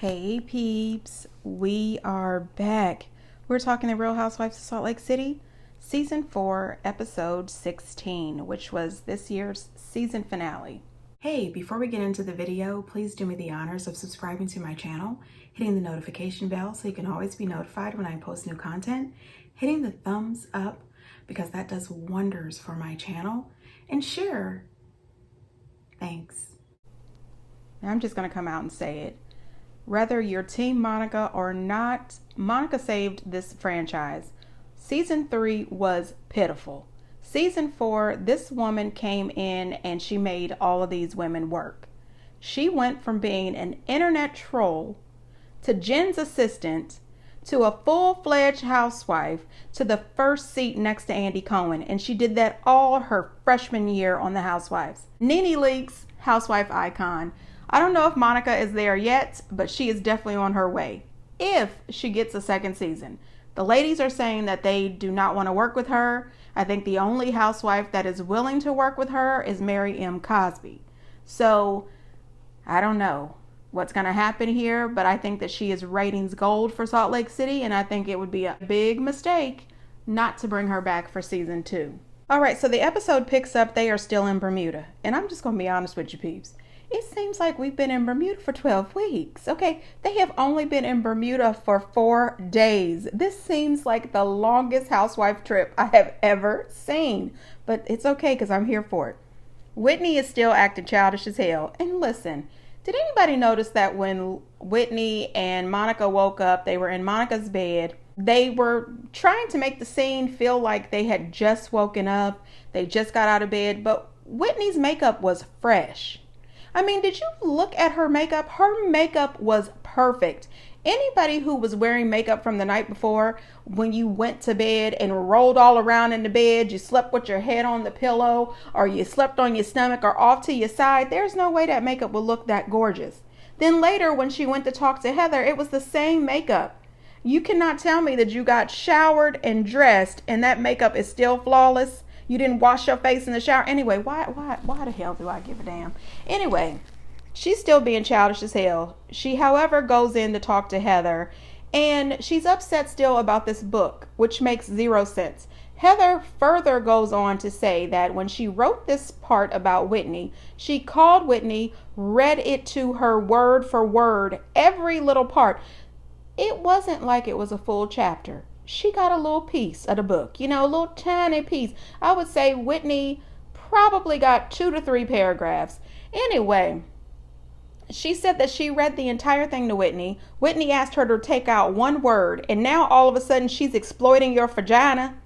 Hey peeps, we are back. We're talking The Real Housewives of Salt Lake City, Season 4, Episode 16, which was this year's season finale. Hey, before we get into the video, please do me the honors of subscribing to my channel, hitting the notification bell so you can always be notified when I post new content, hitting the thumbs up because that does wonders for my channel, and share. Thanks. I'm just going to come out and say it. Whether you're Team Monica or not, Monica saved this franchise. Season 3 was pitiful. Season 4, this woman came in and she made all of these women work. She went from being an internet troll to Jen's assistant to a full-fledged housewife to the first seat next to Andy Cohen. And she did that all her freshman year on the Housewives. Nene Leakes, housewife icon. I don't know if Monica is there yet, but she is definitely on her way if she gets a second season. The ladies are saying that they do not want to work with her. I think the only housewife that is willing to work with her is Mary M. Cosby. So I don't know what's going to happen here, but I think that she is ratings gold for Salt Lake City, and I think it would be a big mistake not to bring her back for season 2. All right, so the episode picks up. They are still in Bermuda, and I'm just going to be honest with you peeps. It seems like we've been in Bermuda for 12 weeks. Okay, they have only been in Bermuda for 4 days. This seems like the longest housewife trip I have ever seen. But it's okay because I'm here for it. Whitney is still acting childish as hell. And listen, did anybody notice that when Whitney and Monica woke up, they were in Monica's bed. They were trying to make the scene feel like they had just woken up. They just got out of bed. But Whitney's makeup was fresh. I mean, did you look at her makeup? Her makeup was perfect. Anybody who was wearing makeup from the night before, when you went to bed and rolled all around in the bed, you slept with your head on the pillow, or you slept on your stomach or off to your side, there's no way that makeup would look that gorgeous. Then later, when she went to talk to Heather, it was the same makeup. You cannot tell me that you got showered and dressed and that makeup is still flawless. You didn't wash your face in the shower. Anyway, why the hell do I give a damn? Anyway, she's still being childish as hell. She, however, goes in to talk to Heather, and she's upset still about this book, which makes zero sense. Heather further goes on to say that when she wrote this part about Whitney, she called Whitney, read it to her word for word, every little part. It wasn't like it was a full chapter. She got a little piece of the book, a little tiny piece. I would say Whitney probably got 2 to 3 paragraphs. Anyway, she said that she read the entire thing to Whitney. Whitney asked her to take out one word, and now all of a sudden she's exploiting your vagina.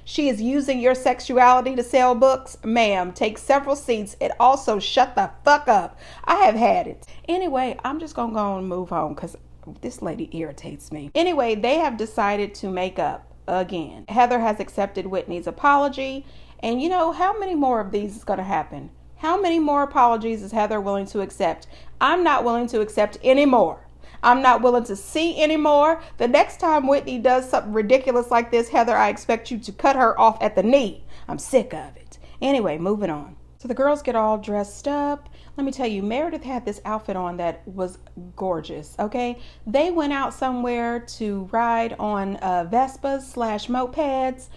She is using your sexuality to sell books. Ma'am, take several seats and also shut the fuck up. I have had it. Anyway, I'm just going to go and move on because this lady irritates me. Anyway, they have decided to make up again. Heather has accepted Whitney's apology. And how many more of these is going to happen? How many more apologies is Heather willing to accept? I'm not willing to accept any more. I'm not willing to see anymore. The next time Whitney does something ridiculous like this, Heather, I expect you to cut her off at the knee. I'm sick of it. Anyway, moving on. So the girls get all dressed up. Let me tell you, Meredith had this outfit on that was gorgeous, okay? They went out somewhere to ride on Vespas / mopeds.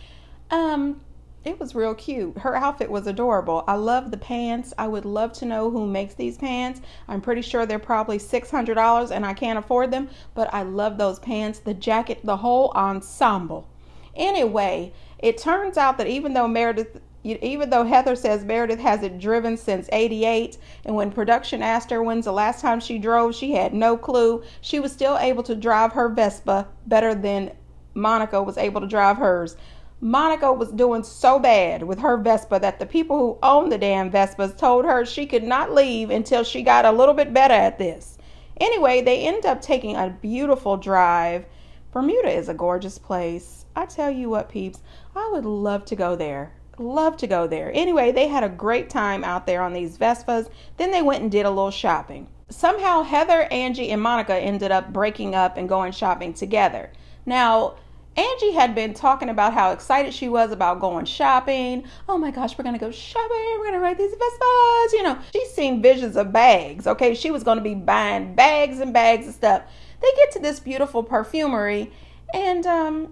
It was real cute. Her outfit was adorable. I love the pants. I would love to know who makes these pants. I'm pretty sure they're probably $600 and I can't afford them, but I love those pants, the jacket, the whole ensemble. Anyway, it turns out that even though Heather says Meredith hasn't driven since '88, and when production asked her when's the last time she drove, she had no clue. She was still able to drive her Vespa better than Monica was able to drive hers. Monica was doing so bad with her Vespa that the people who own the damn Vespas told her she could not leave until she got a little bit better at this. Anyway, they ended up taking a beautiful drive. Bermuda is a gorgeous place. I tell you what, peeps, I would love to go there. Love to go there. Anyway, they had a great time out there on these Vespas. Then they went and did a little shopping. Somehow Heather, Angie, and Monica ended up breaking up and going shopping together. Now, Angie had been talking about how excited she was about going shopping. Oh my gosh, we're going to go shopping. We're going to ride these Vespas. You know, she's seen visions of bags. Okay, she was going to be buying bags and bags of stuff. They get to this beautiful perfumery, and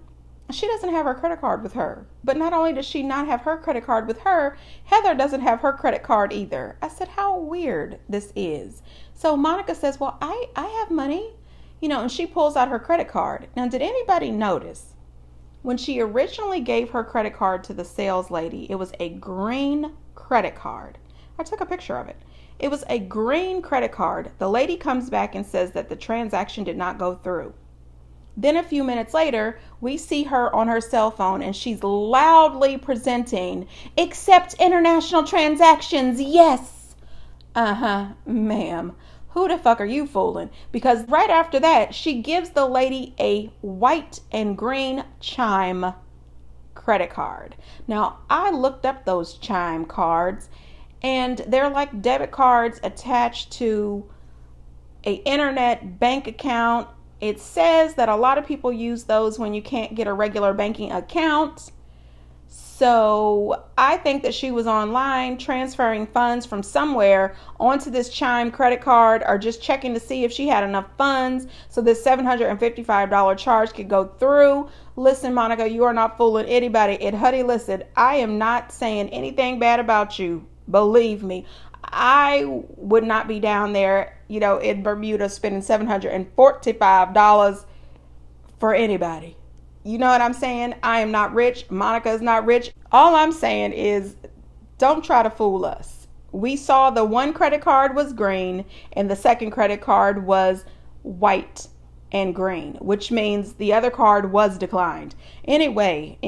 she doesn't have her credit card with her. But not only does she not have her credit card with her, Heather doesn't have her credit card either. I said, how weird this is. So Monica says, well, I have money. You know, and she pulls out her credit card. Now, did anybody notice when she originally gave her credit card to the sales lady, it was a green credit card. I took a picture of it. It was a green credit card. The lady comes back and says that the transaction did not go through. Then a few minutes later, we see her on her cell phone and she's loudly presenting, accept international transactions, yes. Ma'am. Who the fuck are you fooling? Because right after that, she gives the lady a white and green Chime credit card. Now, I looked up those Chime cards, and they're like debit cards attached to an internet bank account. It says that a lot of people use those when you can't get a regular banking account. So I think that she was online transferring funds from somewhere onto this Chime credit card, or just checking to see if she had enough funds so this $755 charge could go through. Listen, Monica, you are not fooling anybody. And honey, listen, I am not saying anything bad about you. Believe me, I would not be down there, you know, in Bermuda spending $745 for anybody. You know what I'm saying? I am not rich. Monica is not rich. All I'm saying is don't try to fool us. We saw the one credit card was green and the second credit card was white and green, which means the other card was declined. Anyway,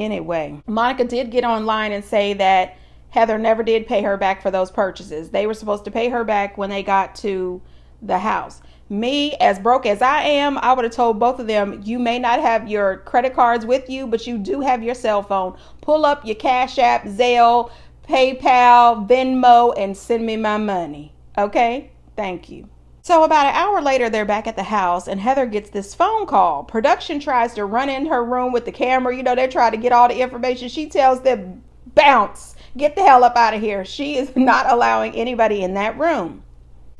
Monica did get online and say that Heather never did pay her back for those purchases. They were supposed to pay her back when they got to the house. Me, as broke as I am, I would have told both of them, you may not have your credit cards with you, but you do have your cell phone. Pull up your Cash App, Zelle, PayPal, Venmo, and send me my money. Okay? Thank you. So about an hour later, they're back at the house, and Heather gets this phone call. Production tries to run in her room with the camera. You know, they're trying to get all the information. She tells them, bounce. Get the hell up out of here. She is not allowing anybody in that room.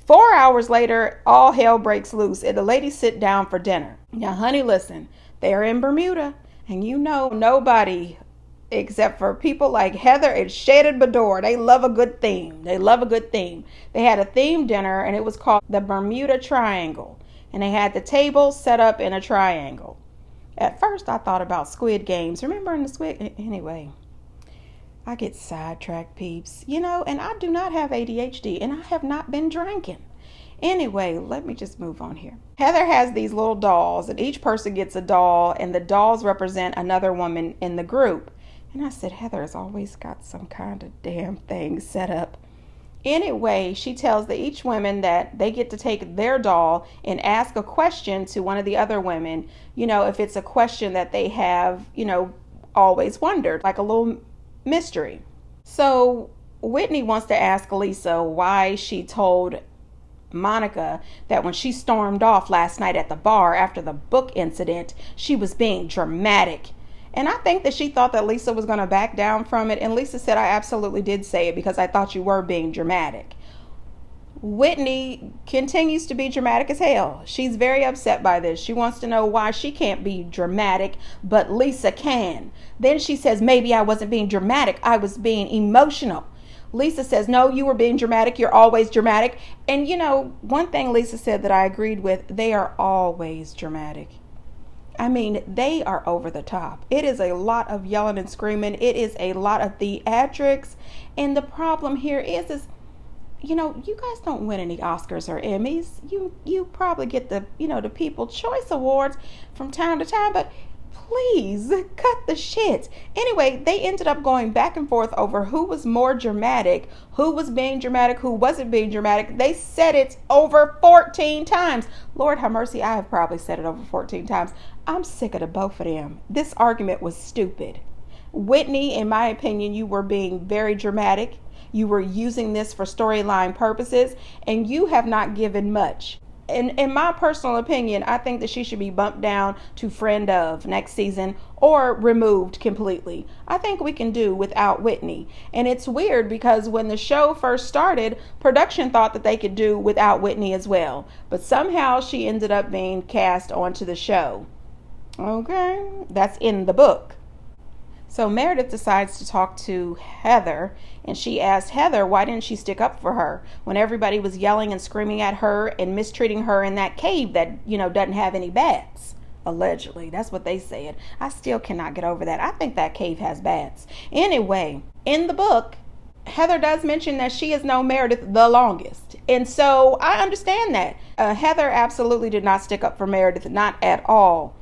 4 hours later, all hell breaks loose and the ladies sit down for dinner. Now, honey, listen, they're in Bermuda, and you know nobody except for people like Heather and Shannon Bedore. They love a good theme. They had a themed dinner, and it was called the Bermuda Triangle, and they had the table set up in a triangle. At first, I thought about Squid Games. Remember in the Squid? Anyway, I get sidetracked, peeps, you know, and I do not have ADHD, and I have not been drinking. Anyway, let me just move on here. Heather has these little dolls, and each person gets a doll, and the dolls represent another woman in the group. And I said, Heather has always got some kind of damn thing set up. Anyway, she tells each woman that they get to take their doll and ask a question to one of the other women, you know, if it's a question that they have, you know, always wondered, like a little mystery. So Whitney wants to ask Lisa why she told Monica that when she stormed off last night at the bar after the book incident, she was being dramatic. And I think that she thought that Lisa was going to back down from it. And Lisa said, I absolutely did say it because I thought you were being dramatic. Whitney continues to be dramatic as hell. She's very upset by this. She wants to know why she can't be dramatic, but Lisa can. Then she says, maybe I wasn't being dramatic. I was being emotional. Lisa says, no, you were being dramatic. You're always dramatic. And you know, one thing Lisa said that I agreed with, they are always dramatic. I mean, they are over the top. It is a lot of yelling and screaming. It is a lot of theatrics. And the problem here is you know, you guys don't win any Oscars or Emmys. You probably get the, you know, the People's Choice Awards from time to time, but please cut the shit. Anyway, they ended up going back and forth over who was more dramatic, who was being dramatic, who wasn't being dramatic. They said it over 14 times. Lord have mercy, I have probably said it over 14 times. I'm sick of the both of them. This argument was stupid. Whitney, in my opinion, you were being very dramatic. You were using this for storyline purposes, and you have not given much. in my personal opinion, I think that she should be bumped down to friend of next season or removed completely. I think we can do without Whitney. And it's weird because when the show first started, production thought that they could do without Whitney as well. But somehow she ended up being cast onto the show. Okay, that's in the book. So Meredith decides to talk to Heather, and she asked Heather why didn't she stick up for her when everybody was yelling and screaming at her and mistreating her in that cave that, doesn't have any bats. Allegedly, that's what they said. I still cannot get over that. I think that cave has bats. Anyway, in the book, Heather does mention that she has known Meredith the longest. And so I understand that. Heather absolutely did not stick up for Meredith, not at all.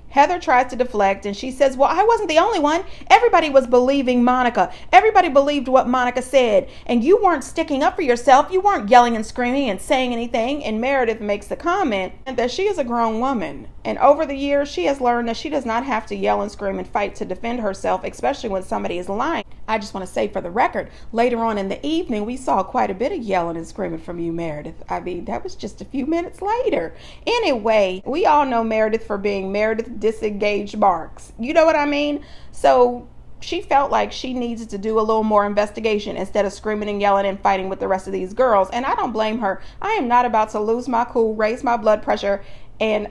Heather tries to deflect and she says, well, I wasn't the only one. Everybody was believing Monica. Everybody believed what Monica said. And you weren't sticking up for yourself. You weren't yelling and screaming and saying anything. And Meredith makes the comment that she is a grown woman. And over the years, she has learned that she does not have to yell and scream and fight to defend herself, especially when somebody is lying. I just want to say for the record, later on in the evening, we saw quite a bit of yelling and screaming from you, Meredith. I mean, that was just a few minutes later. Anyway, we all know Meredith for being Meredith Disengaged Marks. You know what I mean? So she felt like she needed to do a little more investigation instead of screaming and yelling and fighting with the rest of these girls. And I don't blame her. I am not about to lose my cool, raise my blood pressure, and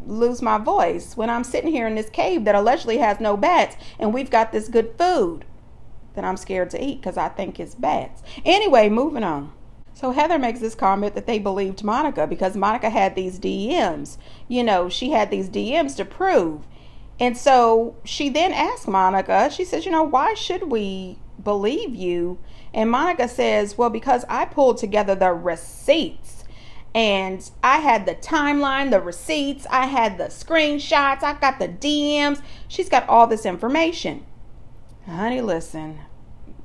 lose my voice when I'm sitting here in this cave that allegedly has no bats and we've got this good food that I'm scared to eat because I think it's bats. Anyway, moving on. So Heather makes this comment that they believed Monica because Monica had these DMs. She had these DMs to prove. And so she then asked Monica, she says, why should we believe you? And Monica says, well, because I pulled together the receipts. And I had the timeline, the receipts, I had the screenshots, I got the DMs. She's got all this information. Honey, listen,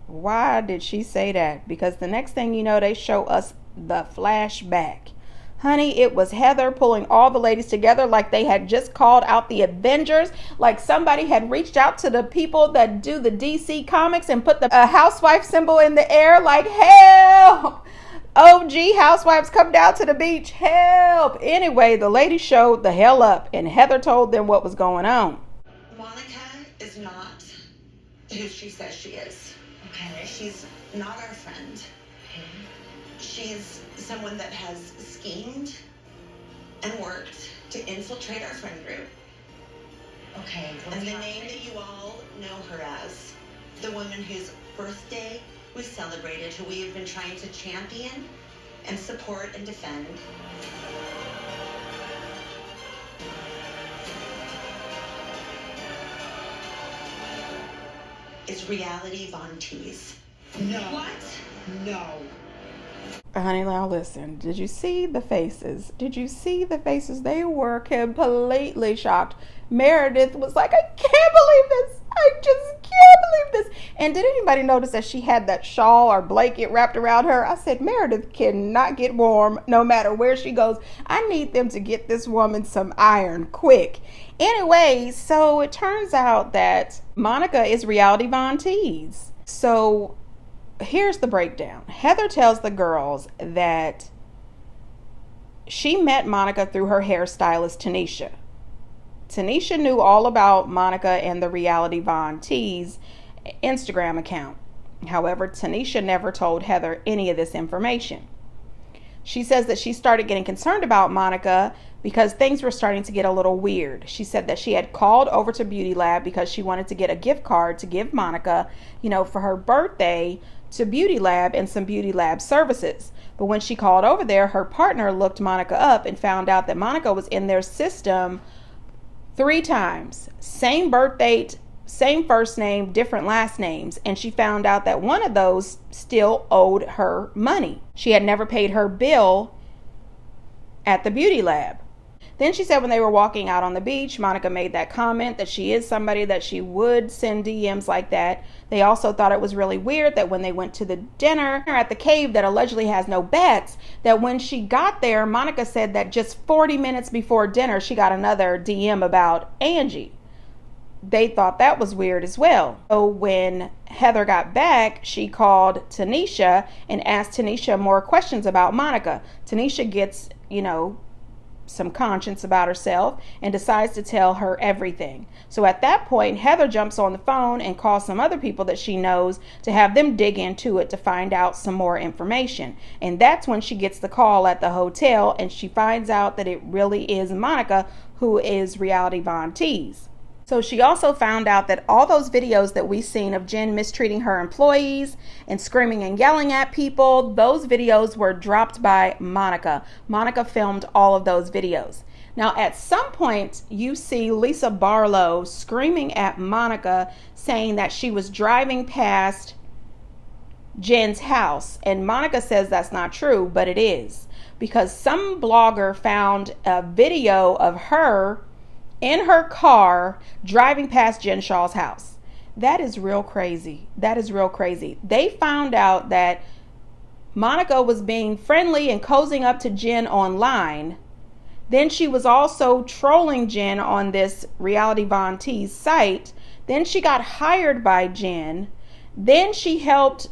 why did she say that? Because the next thing you know, they show us the flashback. Honey, it was Heather pulling all the ladies together like they had just called out the Avengers, like somebody had reached out to the people that do the DC comics and put the housewife symbol in the air like, help! OG Housewives, come down to the beach, help! Anyway, the ladies showed the hell up and Heather told them what was going on. Monica is not who she says she is. Okay. She's not our friend. Okay. She's someone that has schemed and worked to infiltrate our friend group. Okay. And the name that you all know her as, the woman whose birthday we celebrated, who we have been trying to champion and support and defend. Is Reality Von Tease. No. What? No. Honey, now listen. Did you see the faces? Did you see the faces? They were completely shocked. Meredith was like, I can't believe this. I just can't believe this. And did anybody notice that she had that shawl or blanket wrapped around her? I said, Meredith cannot get warm no matter where she goes. I need them to get this woman some iron quick. Anyway, so it turns out that Monica is Reality Von Tease. So here's the breakdown. Heather tells the girls that she met Monica through her hairstylist, Tanisha. Tanisha knew all about Monica and the Reality Von Tease Instagram account. However, Tanisha never told Heather any of this information. She says that she started getting concerned about Monica because things were starting to get a little weird. She said that she had called over to Beauty Lab because she wanted to get a gift card to give Monica, for her birthday to Beauty Lab and some Beauty Lab services. But when she called over there, her partner looked Monica up and found out that Monica was in their system 3 times. Same birth date, same first name, different last names. And she found out that one of those still owed her money. She had never paid her bill at the Beauty Lab. Then she said when they were walking out on the beach, Monica made that comment that she is somebody that she would send DMs like that. They also thought it was really weird that when they went to the dinner at the cave that allegedly has no beds, that when she got there, Monica said that just 40 minutes before dinner, she got another DM about Angie. They thought that was weird as well. So when Heather got back, she called Tanisha and asked Tanisha more questions about Monica. Tanisha gets, some conscience about herself and decides to tell her everything. So at that point, Heather jumps on the phone and calls some other people that she knows to have them dig into it to find out some more information. And that's when she gets the call at the hotel and she finds out that it really is Monica, who is Reality Von Tease. So she also found out that all those videos that we've seen of Jen mistreating her employees and screaming and yelling at people, those videos were dropped by Monica. Monica filmed all of those videos. Now, at some point, you see Lisa Barlow screaming at Monica, saying that she was driving past Jen's house. And Monica says that's not true, but it is. Because some blogger found a video of her in her car driving past Jen Shah's house. That is real crazy. That is real crazy. They found out that Monica was being friendly and cozying up to Jen online. Then she was also trolling Jen on this Reality Von Tease site. Then she got hired by Jen. Then she helped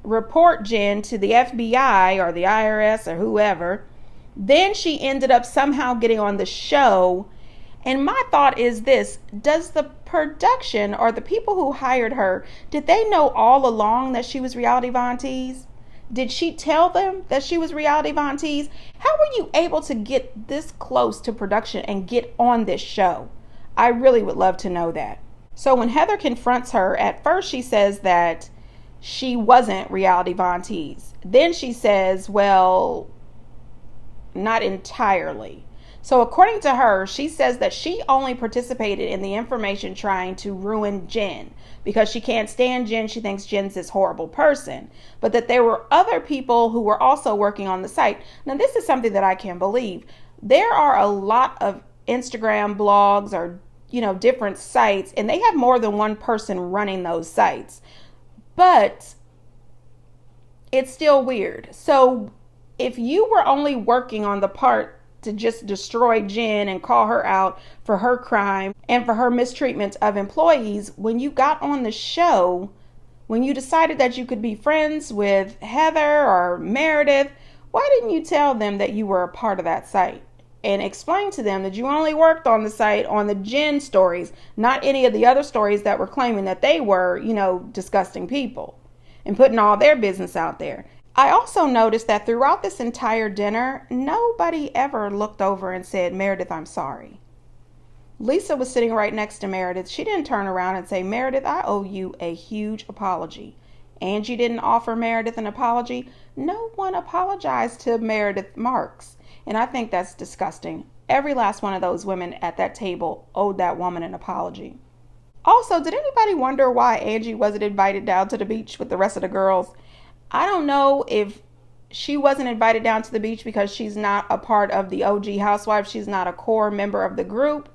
report Jen to the FBI or the IRS or whoever. Then she ended up somehow getting on the show. And my thought is this: does the production or the people who hired her, did they know all along that she was Reality Von Tease? Did she tell them that she was Reality Von Tease? How were you able to get this close to production and get on this show? I really would love to know that. So when Heather confronts her, at first she says that she wasn't Reality Von Tease. Then she says, well, not entirely. So according to her, she says that she only participated in the information trying to ruin Jen because she can't stand Jen. She thinks Jen's this horrible person, but that there were other people who were also working on the site. Now, this is something that I can't believe. There are a lot of Instagram blogs or, different sites, and they have more than one person running those sites, but it's still weird. So if you were only working on the part to just destroy Jen and call her out for her crime and for her mistreatment of employees, when you got on the show, when you decided that you could be friends with Heather or Meredith, why didn't you tell them that you were a part of that site and explain to them that you only worked on the site on the Jen stories, not any of the other stories that were claiming that they were, disgusting people and putting all their business out there? I also noticed that throughout this entire dinner, nobody ever looked over and said, Meredith, I'm sorry. Lisa was sitting right next to Meredith. She didn't turn around and say, Meredith, I owe you a huge apology. Angie didn't offer Meredith an apology. No one apologized to Meredith Marks. And I think that's disgusting. Every last one of those women at that table owed that woman an apology. Also, did anybody wonder why Angie wasn't invited down to the beach with the rest of the girls? I don't know if she wasn't invited down to the beach because she's not a part of the OG Housewives, she's not a core member of the group,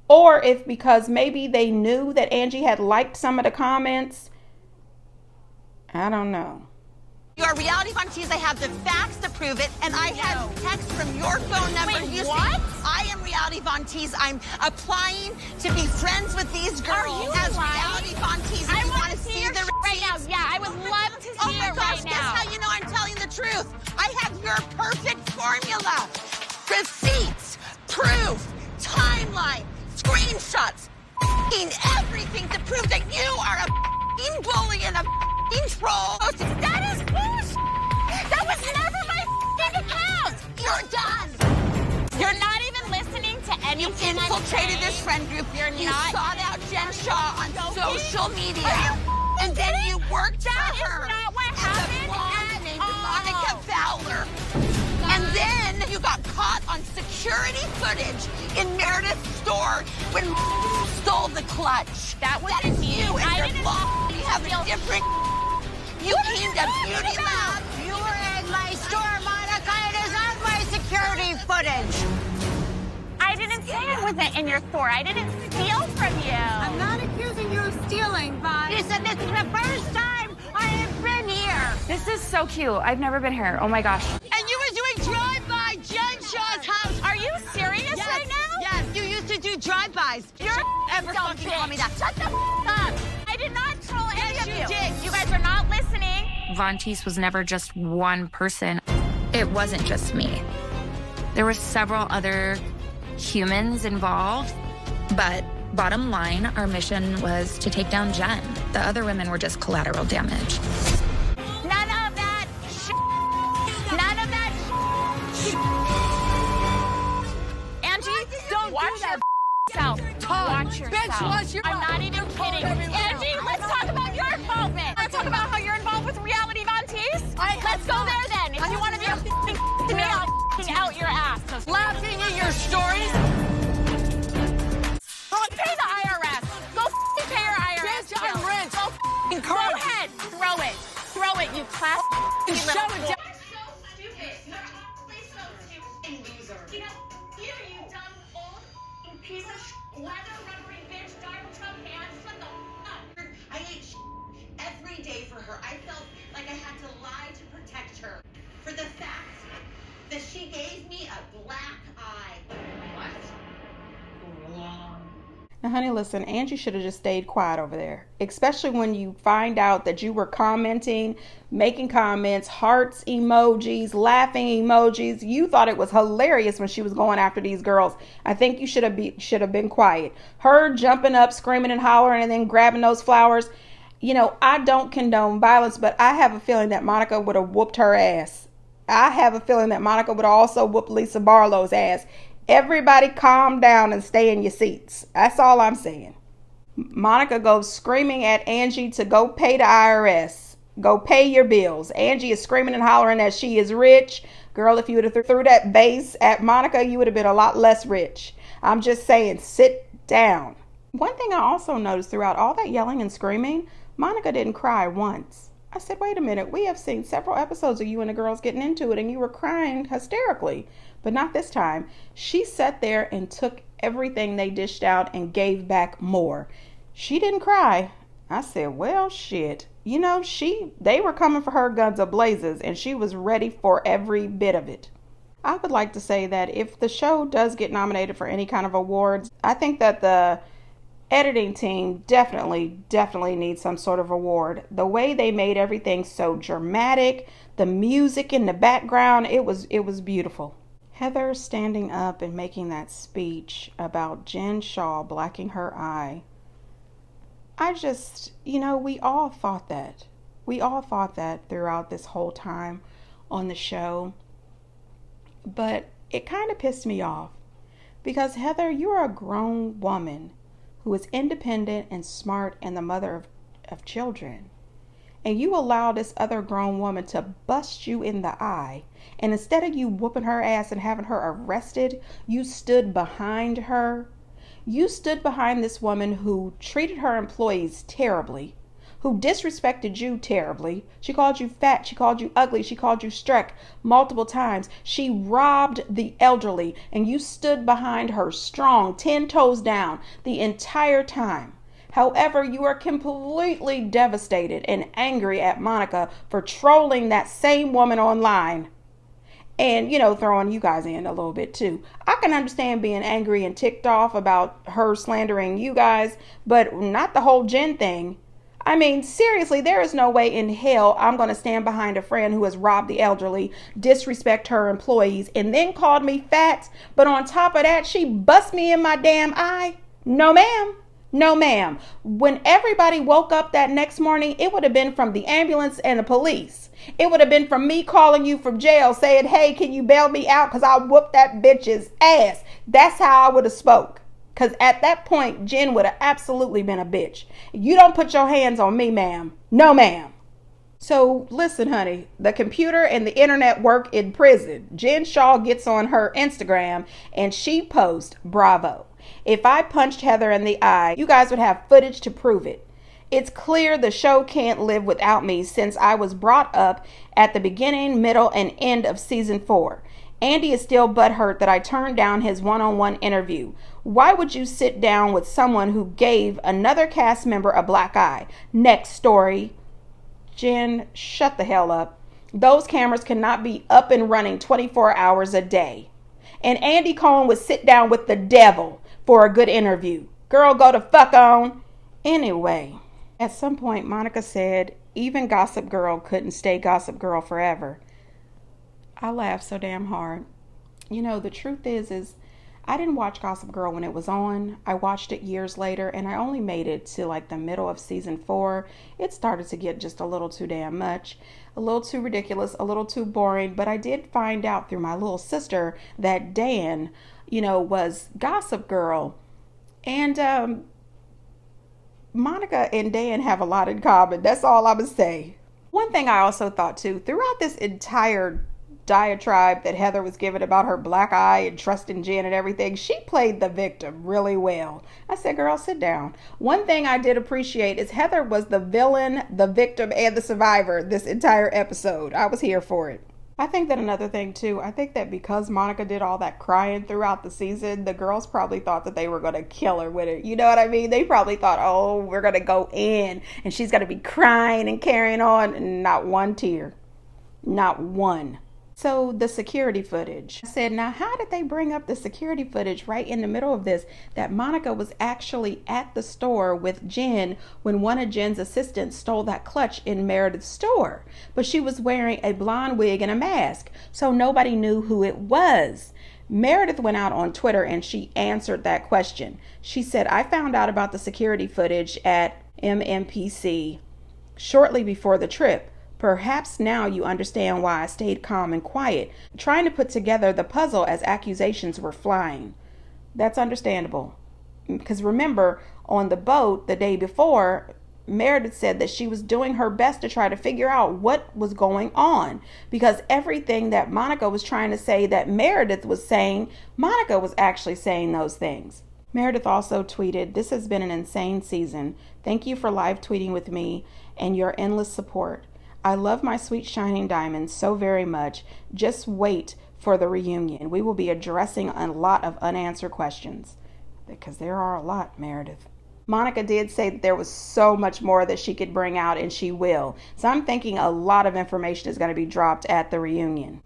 or if because maybe they knew that Angie had liked some of the comments. I don't know. You're Reality Von Tease. I have the facts to prove it, and I have text from your phone number. Wait, you what? say, I am Reality Von Tease. I'm applying to be friends with these girls. Are you as lying? Reality Von Tease. I You want to see the right now. receipts? Yeah, I would love to see Oh my it gosh, right guess now. how you know I'm telling the truth? I have your perfect formula. Receipts, proof, timeline, screenshots, everything to prove that you are a bully and a troll. That is bullshit. That was never my account. You're done. You're not even listening to You anything infiltrated I'm this friend group. You're You not. sought out Jen Shah on social media. And then kidding? you worked That for is her. not what as happened a blonde at named all. Monica Fowler. And then you got caught on security footage in Meredith's store when stole the clutch. That was is me. you and I your didn't blonde. You have a steal- different. You came to Beauty Lab. You were in my store, Monica. It is on my security footage. I didn't say I wasn't in your store. I didn't steal from you. I'm not accusing you of stealing, but listen, this is the first time I have been here. This is so cute. I've never been here. Oh my gosh. And you were doing drive-by Jen Shah's house. Are you serious right now? Yes, you used to do drive-bys. You're ever dumb fucking call me that. Shut the up. I did not troll any Yes, of you you. did. You guys are not listening. Von Teese was never just one person. It wasn't just me. There were several other humans involved, but bottom line, our mission was to take down Jen. The other women were just collateral damage. None of that None of that Angie, don't watch that yourself. Watch yourself. I'm not even kidding. Angie, let's talk about your involvement. Let's talk about how you're involved with reality Montes. Let's go there then. If you want to be a to me, I'll out your ass. Laughing at your stories. Pay the IRS. Go pay your IRS. I'm rich. Go ahead. Throw it, you class. Show it down. So stupid. You're honestly so stupid and loser. You know, you dumb old piece of leather rubbery bitch, Donald Trump hands. Shut the up. I ate every day for her. I felt like I had to lie to protect her. For the fact that she gave me a black eye. What? Now, honey, listen, Angie should have just stayed quiet over there, especially when you find out that you were commenting, making comments, hearts emojis, laughing emojis. You thought it was hilarious when she was going after these girls. I think you should have been quiet. Her jumping up, screaming and hollering, and then grabbing those flowers. You know, I don't condone violence, but I have a feeling that Monica would have whooped her ass. I have a feeling that Monica would have also whooped Lisa Barlow's ass. Everybody calm down and stay in your seats. That's all I'm saying. Monica goes screaming at Angie to go pay the IRS. Go pay your bills. Angie is screaming and hollering that she is rich. Girl, if you would have threw that vase at Monica, you would have been a lot less rich. I'm just saying, sit down. One thing I also noticed throughout all that yelling and screaming, Monica didn't cry once. I said, wait a minute, we have seen several episodes of you and the girls getting into it and you were crying hysterically, but not this time. She sat there and took everything they dished out and gave back more. She didn't cry. I said, well, shit. You know, they were coming for her guns a-blazes and she was ready for every bit of it. I would like to say that if the show does get nominated for any kind of awards, I think that the editing team definitely needs some sort of award. The way they made everything so dramatic, the music in the background, it was beautiful. Heather standing up and making that speech about Jen Shaw blacking her eye. I just, we all thought that. We all thought that throughout this whole time on the show. But it kind of pissed me off because Heather, you're a grown woman who is independent and smart and the mother of children. And you allow this other grown woman to bust you in the eye. And instead of you whooping her ass and having her arrested, you stood behind her. You stood behind this woman who treated her employees terribly, who disrespected you terribly. She called you fat. She called you ugly. She called you streck multiple times. She robbed the elderly and you stood behind her strong, 10 toes down the entire time. However, you are completely devastated and angry at Monica for trolling that same woman online and, throwing you guys in a little bit too. I can understand being angry and ticked off about her slandering you guys, but not the whole Jen thing. I mean, seriously, there is no way in hell I'm going to stand behind a friend who has robbed the elderly, disrespect her employees, and then called me fat. But on top of that, she bust me in my damn eye. No, ma'am. No, ma'am. When everybody woke up that next morning, it would have been from the ambulance and the police. It would have been from me calling you from jail saying, hey, can you bail me out because I whooped that bitch's ass. That's how I would have spoke. Because at that point, Jen would have absolutely been a bitch. You don't put your hands on me, ma'am. No, ma'am. So listen, honey, the computer and the internet work in prison. Jen Shaw gets on her Instagram and she posts, bravo. If I punched Heather in the eye, you guys would have footage to prove it. It's clear the show can't live without me since I was brought up at the beginning, middle, and end of season 4. Andy is still butthurt that I turned down his one-on-one interview. Why would you sit down with someone who gave another cast member a black eye? Next story. Jen, shut the hell up. Those cameras cannot be up and running 24 hours a day. And Andy Cohen would sit down with the devil for a good interview. Girl, go to fuck on. Anyway, at some point, Monica said, even Gossip Girl couldn't stay Gossip Girl forever. I laughed so damn hard. You know, the truth is I didn't watch Gossip Girl when it was on. I watched it years later, and I only made it to like the middle of season 4. It started to get just a little too damn much, a little too ridiculous, a little too boring. But I did find out through my little sister that Dan, was Gossip Girl. And Monica and Dan have a lot in common. That's all I'm going to say. One thing I also thought too, throughout this entire diatribe that Heather was giving about her black eye and trusting Jen and everything, she played the victim really well. I said, girl, sit down. One thing I did appreciate is Heather was the villain, the victim, and the survivor this entire episode. I was here for it. I think that another thing too, I think that because Monica did all that crying throughout the season, the girls probably thought that they were going to kill her with it. You know what I mean? They probably thought, oh, we're going to go in and she's going to be crying and carrying on. And not one tear. Not one. So the security footage. I said, now how did they bring up the security footage right in the middle of this? That Monica was actually at the store with Jen when one of Jen's assistants stole that clutch in Meredith's store. But she was wearing a blonde wig and a mask, so nobody knew who it was. Meredith went out on Twitter and she answered that question. She said, I found out about the security footage at MMPC shortly before the trip. Perhaps now you understand why I stayed calm and quiet, trying to put together the puzzle as accusations were flying. That's understandable. Because remember, on the boat the day before, Meredith said that she was doing her best to try to figure out what was going on. Because everything that Monica was trying to say that Meredith was saying, Monica was actually saying those things. Meredith also tweeted, this has been an insane season. Thank you for live tweeting with me and your endless support. I love my sweet shining diamonds so very much. Just wait for the reunion. We will be addressing a lot of unanswered questions. Because there are a lot, Meredith. Monica did say that there was so much more that she could bring out, and she will. So I'm thinking a lot of information is going to be dropped at the reunion.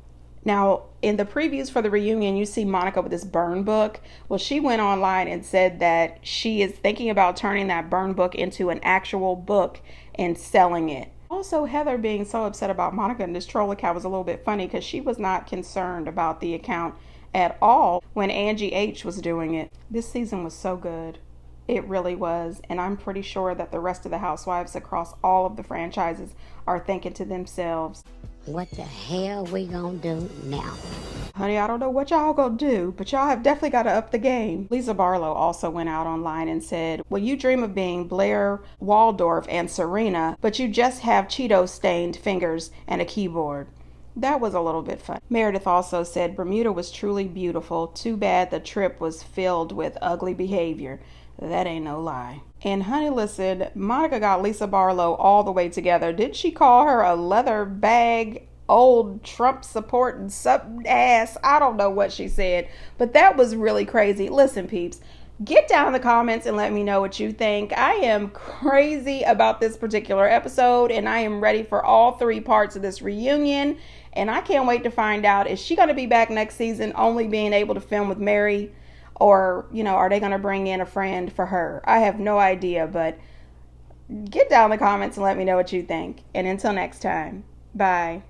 Now, in the previews for the reunion, you see Monica with this burn book. Well, she went online and said that she is thinking about turning that burn book into an actual book and selling it. Also, Heather being so upset about Monica and this troll account was a little bit funny because she was not concerned about the account at all when Angie H was doing it. This season was so good. It really was. And I'm pretty sure that the rest of the housewives across all of the franchises are thinking to themselves, What the hell we gonna do now? honey, I don't know what y'all gonna do, but y'all have definitely got to up the game. Lisa Barlow also went out online and said, well, you dream of being Blair Waldorf and Serena, but you just have Cheeto-stained fingers and a keyboard. That was a little bit fun. Meredith also said, Bermuda was truly beautiful. Too bad the trip was filled with ugly behavior. That ain't no lie. And honey, listen, Monica got Lisa Barlow all the way together. Did she call her a leather bag, old Trump supporting something ass? I don't know what she said, but that was really crazy. Listen, peeps, get down in the comments and let me know what you think. I am crazy about this particular episode, and I am ready for all 3 parts of this reunion. And I can't wait to find out, is she going to be back next season only being able to film with Mary? Or, are they going to bring in a friend for her? I have no idea, but get down in the comments and let me know what you think. And until next time, bye.